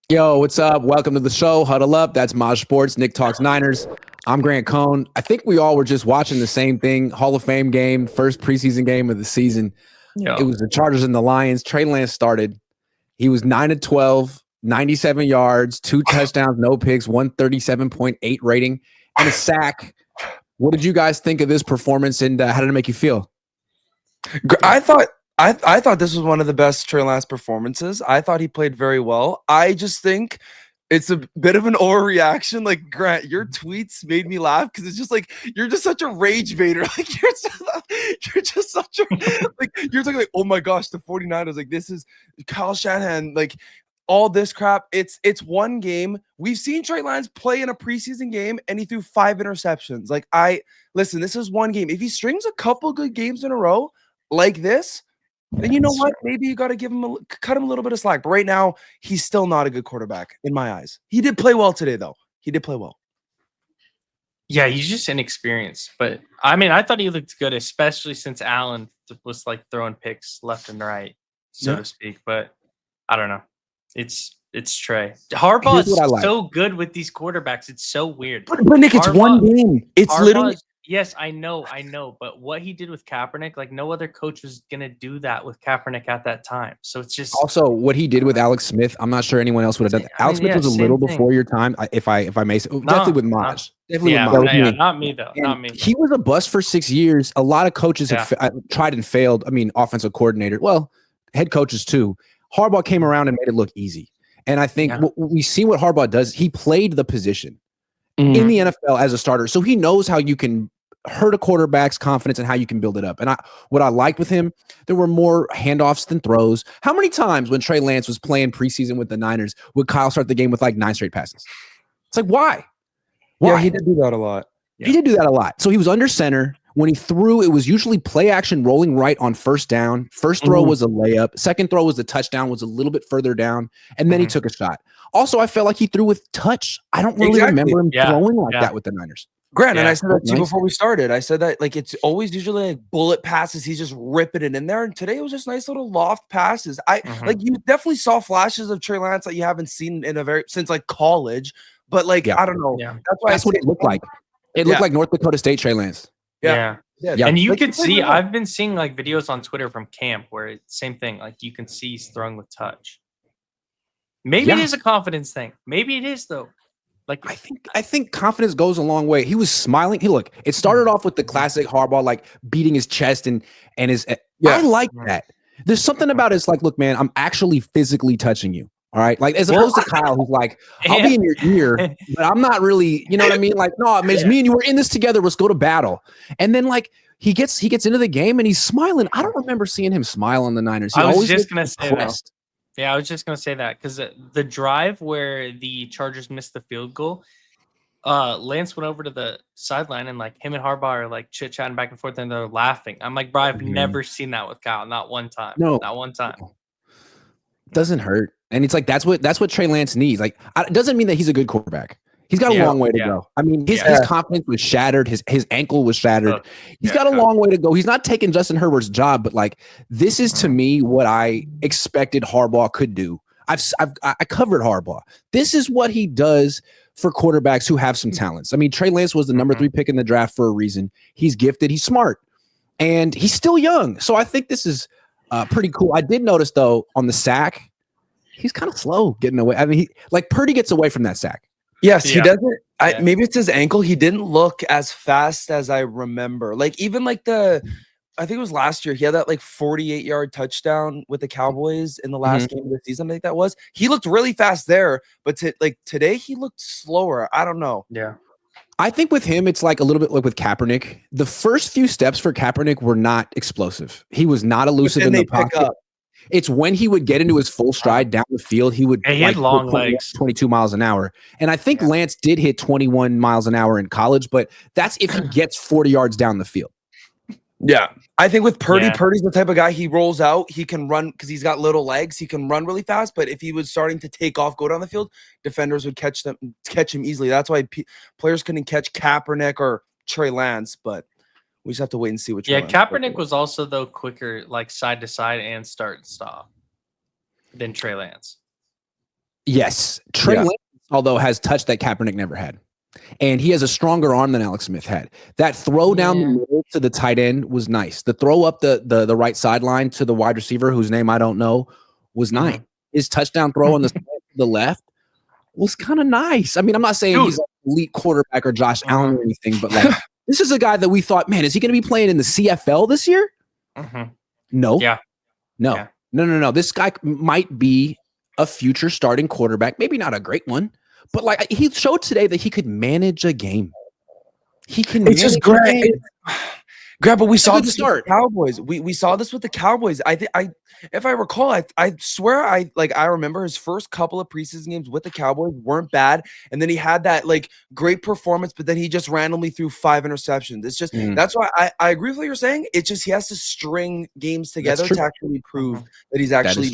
Yo, what's up? Welcome to the show. Huddle up. That's Maj Sports. Nick Talks Niners. I'm Grant Cohn. I think we all were just watching the same thing. Hall of Fame game, first preseason game of the season. It Yeah. was the Chargers and the Lions. Trey Lance started. He was 9-12, 97 yards, 2 touchdowns, no picks, 137.8 rating, and a sack. What did you guys think of this performance, and how did it make you feel? I thought this was one of the best Trey Lance performances. I thought he played very well. I just think it's a bit of an overreaction. Like, Grant, your tweets made me laugh because it's just like you're just such a rage baiter. Like you're just such a like you're talking like, oh my gosh, the 49ers, like this is Kyle Shanahan, like all this crap. It's one game. We've seen Trey Lance play in a preseason game and he threw 5 interceptions. Like, listen, this is one game. If he strings a couple good games in a row like this, then you know what? Maybe you got to cut him a little bit of slack. But right now, he's still not a good quarterback in my eyes. He did play well today, though. He did play well. Yeah, he's just inexperienced. But I mean, I thought he looked good, especially since Allen was like throwing picks left and right, so to speak. But I don't know. It's Trey. Harbaugh is so good with these quarterbacks. It's so weird. But Nick, it's one game. It's literally. Yes, I know. But what he did with Kaepernick, like no other coach was gonna do that with Kaepernick at that time. So it's just also what he did with Alex Smith. I'm not sure anyone else would have done that. Alex Smith was a little before your time, if I may say. Definitely with Maj. Definitely with Maj. Not me though. Not me. He was a bust for 6 years. A lot of coaches have tried and failed. I mean, offensive coordinator, well, head coaches too. Harbaugh came around and made it look easy. And I think we see what Harbaugh does. He played the position in the NFL as a starter, so he knows how you can hurt a quarterback's confidence and how you can build it up. And what I liked with him, there were more handoffs than throws. How many times when Trey Lance was playing preseason with the Niners would Kyle start the game with like 9 straight passes? It's like, why? Yeah, he did do that a lot. He did do that a lot. So he was under center. When he threw, it was usually play action rolling right on first down. First throw was a layup. Second throw was the touchdown, was a little bit further down. And then he took a shot. Also, I felt like he threw with touch. I don't really remember him throwing like that with the Niners. Grant, and I said that to you before we started. I said that like it's always usually like bullet passes. He's just ripping it in there. And today it was just nice little loft passes. Like you definitely saw flashes of Trey Lance that you haven't seen since like college. But like I don't know. Yeah. That's what it looked like. It looked like North Dakota State Trey Lance. Yeah. And you could see, I've been seeing like videos on Twitter from camp where it's same thing. Like you can see he's throwing with touch. Maybe it is a confidence thing. Maybe it is though. Like I think confidence goes a long way. He was smiling. It started off with the classic Harbaugh, like beating his chest and his. I like that. There's something about it's like, look, man, I'm actually physically touching you. All right, like as opposed to Kyle, who's like, I'll be in your ear, but I'm not really. You know what I mean? Like, no, it's me and you. We're in this together. Let's go to battle. And then like he gets into the game and he's smiling. I don't remember seeing him smile on the Niners. I was just gonna say that. Yeah, I was just gonna say that because the drive where the Chargers missed the field goal, Lance went over to the sideline and like him and Harbaugh are like chit chatting back and forth and they're laughing. I'm like, bro, I've never seen that with Kyle, not one time. No, not one time. Doesn't hurt, and it's like that's what Trey Lance needs. Like, it doesn't mean that he's a good quarterback. He's got a long way to go. I mean, his confidence was shattered. His ankle was shattered. He's got a long way to go. He's not taking Justin Herbert's job, but like this is to me what I expected Harbaugh could do. I covered Harbaugh. This is what he does for quarterbacks who have some talents. I mean, Trey Lance was the number 3 pick in the draft for a reason. He's gifted. He's smart, and he's still young. So I think this is pretty cool. I did notice though on the sack, he's kind of slow getting away. I mean, Purdy gets away from that sack. Yes, he doesn't. Maybe it's his ankle. He didn't look as fast as I remember. Like even like I think it was last year. He had that like 48-yard touchdown with the Cowboys in the last game of the season. I think that was. He looked really fast there, but today he looked slower. I don't know. Yeah. I think with him, it's like a little bit like with Kaepernick. The first few steps for Kaepernick were not explosive. He was not elusive in the pocket. It's when he would get into his full stride down the field, he would he had long legs, 22 miles an hour. And I think Lance did hit 21 miles an hour in college, but that's if he gets 40 yards down the field. Yeah. I think with Purdy, Purdy's the type of guy, he rolls out, he can run because he's got little legs, he can run really fast, but if he was starting to take off, go down the field, defenders would catch him easily. That's why players couldn't catch Kaepernick or Trey Lance, but we just have to wait and see which one. Kaepernick was also, though, quicker, like side to side and start and stop than Trey Lance. Yes. Trey Lance, although, has touched that Kaepernick never had. And he has a stronger arm than Alex Smith had. That throw down the middle to the tight end was nice. The throw up the right sideline to the wide receiver, whose name I don't know, was nice. His touchdown throw on the left was kind of nice. I mean, I'm not saying he's an elite quarterback or Josh Allen or anything, but like this is a guy that we thought, man, is he going to be playing in the CFL this year? No. Yeah. No. This guy might be a future starting quarterback. Maybe not a great one, but like he showed today that he could manage a game. He can. It's just great. Grab, but we saw this with the Cowboys. We saw this with the Cowboys. If I recall, I swear I remember his first couple of preseason games with the Cowboys weren't bad, and then he had that like great performance, but then he just randomly threw 5 interceptions. It's just that's why I agree with what you're saying. It's just he has to string games together to actually prove that he's actually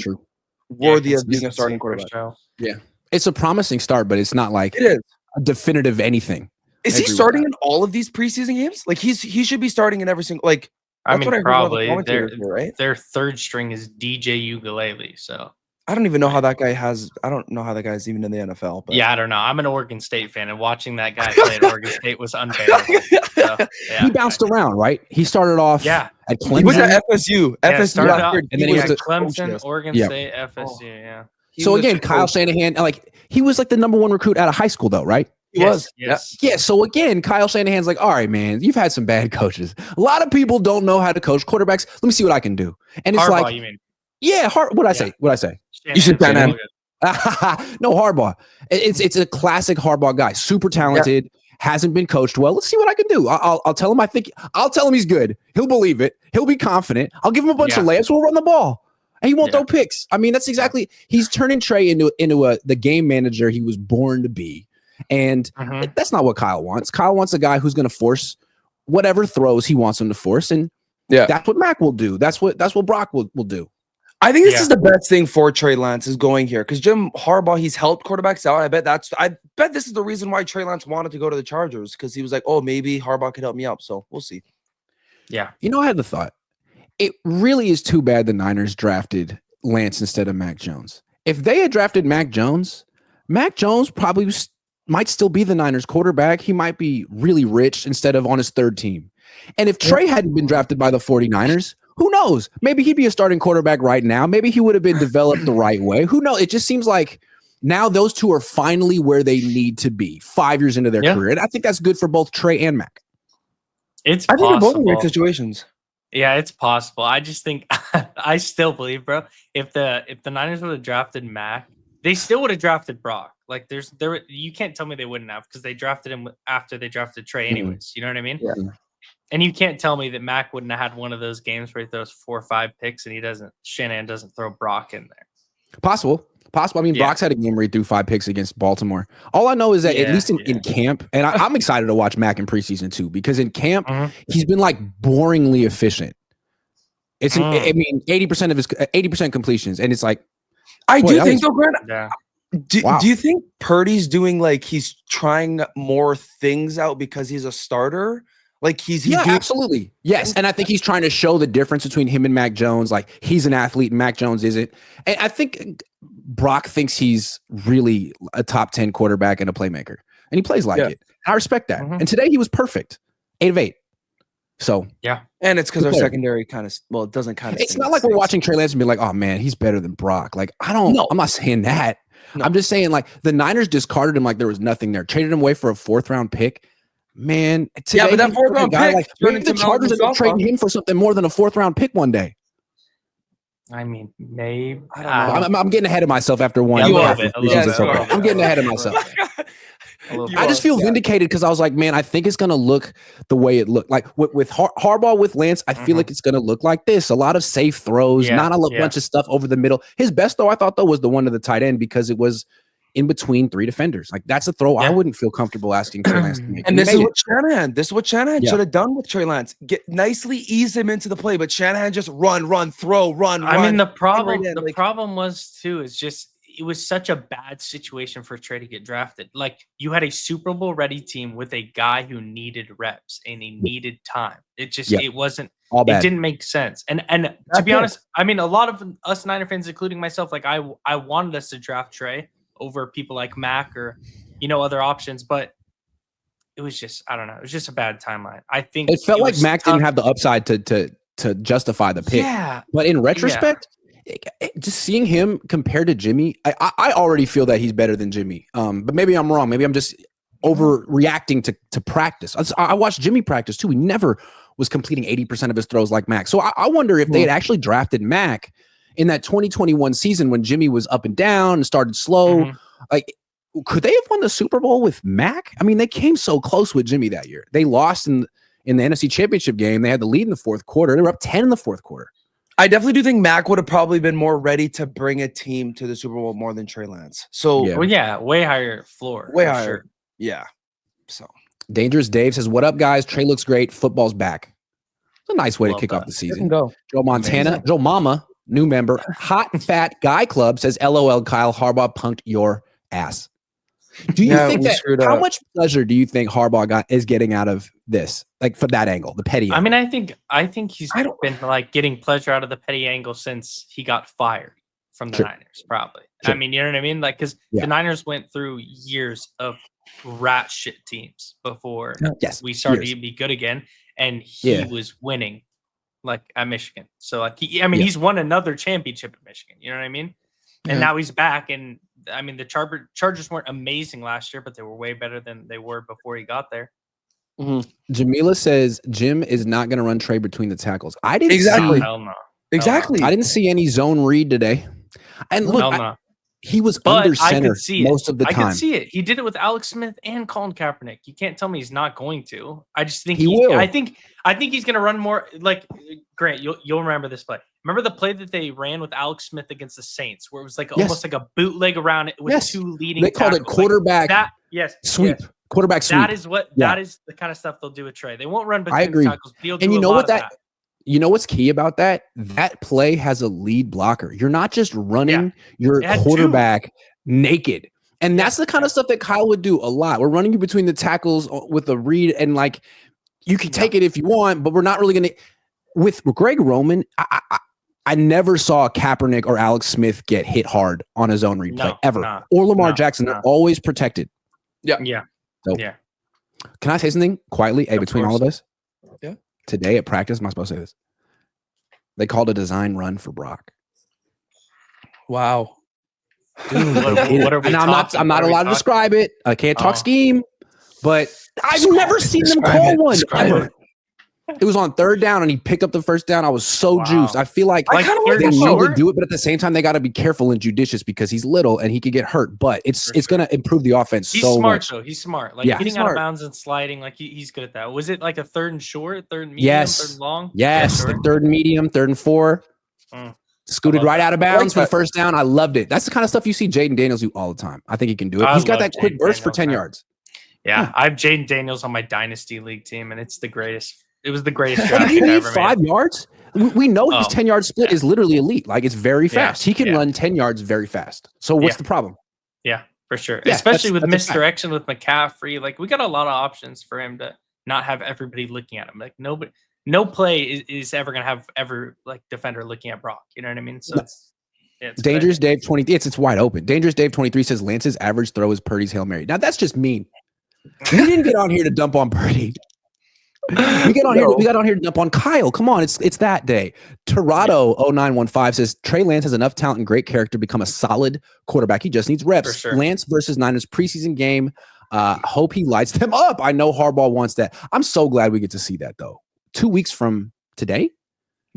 worthy of being a starting quarterback. Yeah, it's a promising start, but it's not like it is a definitive anything. Is he starting in all of these preseason games? Like he should be starting in every single like. I mean, probably their third string is DJ Ukulele. So I don't even know how that guy has. I don't know how that guy's even in the NFL. But. Yeah, I don't know. I'm an Oregon State fan, and watching that guy play at Oregon State was unbearable. So, he bounced around, right? He started off at Clemson. He was at FSU. FSU, and then he was at Clemson, Oregon State, FSU. Yeah. So again, Kyle Shanahan, like he was like the #1 recruit out of high school, though, right? He was. Yes. Yeah. So again, Kyle Shanahan's like, all right, man, you've had some bad coaches. A lot of people don't know how to coach quarterbacks. Let me see what I can do. And it's Harbaugh, like, you mean? Yeah, what'd I say? You should Shanahan. No, Harbaugh. It's a classic Harbaugh guy. Super talented. Hasn't been coached well. Let's see what I can do. I'll tell him. I'll tell him he's good. He'll believe it. He'll be confident. I'll give him a bunch of layups. We'll run the ball. And he won't throw picks. I mean, that's exactly. He's turning Trey into the game manager he was born to be. And that's not what Kyle wants. Kyle wants a guy who's going to force whatever throws he wants him to force. And that's what Mac will do. That's what Brock will do. I think this is the best thing for Trey Lance is going here because Jim Harbaugh, he's helped quarterbacks out. I bet this is the reason why Trey Lance wanted to go to the Chargers because he was like, oh, maybe Harbaugh could help me out. So we'll see. Yeah. You know, I had the thought. It really is too bad the Niners drafted Lance instead of Mac Jones. If they had drafted Mac Jones probably might still be the Niners quarterback. He might be really rich instead of on his third team. And if Trey hadn't been drafted by the 49ers, who knows? Maybe he'd be a starting quarterback right now. Maybe he would have been developed the right way. Who knows? It just seems like now those two are finally where they need to be 5 years into their career. And I think that's good for both Trey and Mac. I think they're both in great situations. Yeah, it's possible. I just think I still believe, bro, if the Niners would have drafted Mac, they still would have drafted Brock. Like you can't tell me they wouldn't have because they drafted him after they drafted Trey anyways. You know what I mean? Yeah. And you can't tell me that Mac wouldn't have had one of those games where he throws 4 or 5 picks and Shanahan doesn't throw Brock in there. Possible. I mean, Brock's had a game where he threw 5 picks against Baltimore. All I know is that at least in camp, and I'm excited to watch Mac in preseason too, because in camp, he's been like boringly efficient. It's, I mean, 80% completions. And it's like, I do think though, Grant, do you think Purdy's doing like he's trying more things out because he's a starter? Like he's absolutely. Yes. And I think he's trying to show the difference between him and Mac Jones. Like he's an athlete and Mac Jones isn't. And I think Brock thinks he's really a top 10 quarterback and a playmaker. And he plays like it. I respect that. And today he was perfect. 8 of 8. So and it's because our secondary kind of it doesn't kind of. It's not like we're watching Trey Lance and be like, oh man, he's better than Brock. Like I'm not saying that. No. I'm just saying like the Niners discarded him like there was nothing there. Traded him away for a 4th round pick. Man, today, but that 4th round pick, like, maybe the Chargers are trading him for something more than a 4th round pick one day. I mean, maybe. I don't know. I'm getting ahead of myself after one. I'm getting ahead of myself. I just feel vindicated because I was like, man, I think it's going to look the way it looked. Like with Harbaugh, with Lance, I feel like it's going to look like this. A lot of safe throws, not a bunch of stuff over the middle. His best throw, I thought, though, was the one to the tight end because it was in between 3 defenders. Like that's a throw I wouldn't feel comfortable asking Trey Lance to make. And this is what Shanahan should have done with Trey Lance. Nicely ease him into the play, but Shanahan just run, throw, run. I mean, the problem was too is just it was such a bad situation for Trey to get drafted. Like you had a Super Bowl ready team with a guy who needed reps and he needed time. It just it wasn't all bad. It didn't make sense. And to be honest, I mean, a lot of us Niner fans, including myself, like I wanted us to draft Trey over people like Mac or, other options. But it was just, I don't know. It was just a bad timeline. I think it felt like Mac didn't have the upside to justify the pick. Yeah. But in retrospect, just seeing him compared to Jimmy, I already feel that he's better than Jimmy. But maybe I'm wrong. Maybe I'm just overreacting to practice. I watched Jimmy practice too. He never was completing 80% of his throws like Mac. So I wonder if they had actually drafted Mac in that 2021 season when Jimmy was up and down and started slow. Like, could they have won the Super Bowl with Mac? I mean, they came so close with Jimmy that year. They lost in the NFC Championship game. They had the lead in the fourth quarter. They were up 10 in the fourth quarter. I definitely do think Mac would have probably been more ready to bring a team to the Super Bowl more than Trey Lance. So, way higher floor. Way higher. Sure. Yeah. So, Dangerous Dave says, "What up, guys? Trey looks great. Football's back." It's a nice way to kick off the season. Go. Joe Montana, amazing. Joe Mama, new member, Hot Fat Guy Club says, "LOL, Kyle Harbaugh punked your ass." Do you think that? How much pleasure do you think Harbaugh is getting out of this? Like from that angle, the petty angle? I mean, I think he's been like getting pleasure out of the petty angle since he got fired from the Niners, probably. I mean, you know what I mean? Like, because the Niners went through years of rat shit teams before we started to be good again, and he was winning like at Michigan. So like, he's won another championship at Michigan. You know what I mean? And now he's back, and I mean, the Chargers weren't amazing last year, but they were way better than they were before he got there. Jamila says Jim is not going to run Trey between the tackles. I didn't see. Hell no. Exactly. I didn't see any zone read today. And look, he was under center most of the time. I could see it. He did it with Alex Smith and Colin Kaepernick. You can't tell me he's not going to. I just think he will. I think he's going to run more. Like, Grant, you'll remember this play. Remember the play that they ran with Alex Smith against the Saints, where it was like almost like a bootleg around it with two leading. They called it quarterback sweep. Yes. Quarterback sweep. That is the kind of stuff they'll do with Trey. They won't run between I agree. the tackles. And you know what that? You know what's key about that? That play has a lead blocker. You're not just running your quarterback naked. And that's the kind of stuff that Kyle would do a lot. We're running you between the tackles with a read, and like you can take it if you want, but we're not really going to. With Greg Roman, I never saw Kaepernick or Alex Smith get hit hard on his own replay ever. Or Lamar Jackson. They're always protected. Yeah. So, can I say something quietly? Hey, between all of us? Yeah. Today at practice, am I supposed to say this? They called a design run for Brock. Wow. Dude, what are we talking? I'm not allowed to describe it. I can't talk scheme, but I've never seen them call one ever. It was on third down, and he picked up the first down. I was so juiced. I feel like they know to do it, but at the same time, they got to be careful and judicious because he's little and he could get hurt. But it's going to improve the offense so much. Though. He's smart. Like getting out of bounds and sliding, like he's good at that. Was it like a third and short, third and medium, third and long? Yes, the third and medium, third and 4. Scooted right out of bounds for the first down. I loved it. That's the kind of stuff you see Jaden Daniels do all the time. I think he can do it. He's got that quick burst for 10 yards. Yeah, I have Jaden Daniels on my Dynasty League team, and it's the greatest. It was the greatest draft you I need ever 5 yards. We know his 10-yard split is literally elite. Like it's very fast. He can run 10 yards very fast. So what's the problem? Yeah, for sure. Yeah, especially with misdirection with McCaffrey. Like we got a lot of options for him to not have everybody looking at him. Like no play is ever gonna have like defender looking at Brock. You know what I mean? So it's Dangerous Dave 23. It's wide open. Dangerous Dave 23 says Lance's average throw is Purdy's Hail Mary. Now that's just mean. We didn't get on here to dump on Purdy. We got on here to dump on Kyle. Come on, it's that day. Torado 0915 says Trey Lance has enough talent and great character to become a solid quarterback. He just needs reps. Sure. Lance versus Niners preseason game. Hope he lights them up. I know Harbaugh wants that. I'm so glad we get to see that though. 2 weeks from today.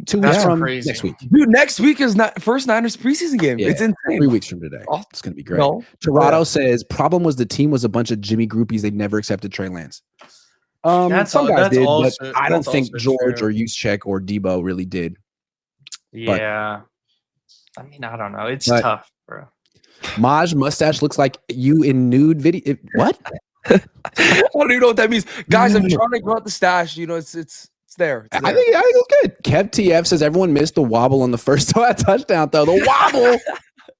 2 weeks from next week. Dude, next week is first Niners preseason game. Yeah, it's insane. 3 weeks from today. It's gonna be great. Torado says problem was the team was a bunch of Jimmy groupies. They never accepted Trey Lance. Some guys did, but I don't think George or Juszczyk or Debo really did. Yeah. I mean, I don't know. It's tough, bro. Maj mustache looks like you in nude video. What? I don't even know what that means. Guys, I'm trying to grow out the stash. You know, it's there. I think it's good. Kev TF says everyone missed the wobble on the first touchdown, though. The wobble.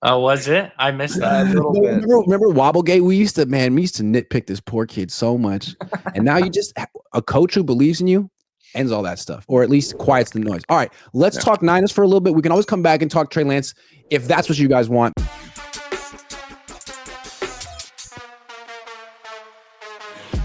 Oh, was it? I missed that a little bit. Remember Wobblegate? We used to nitpick this poor kid so much. And now you just a coach who believes in you ends all that stuff, or at least quiets the noise. All right, let's talk Niners for a little bit. We can always come back and talk Trey Lance if that's what you guys want. Yeah.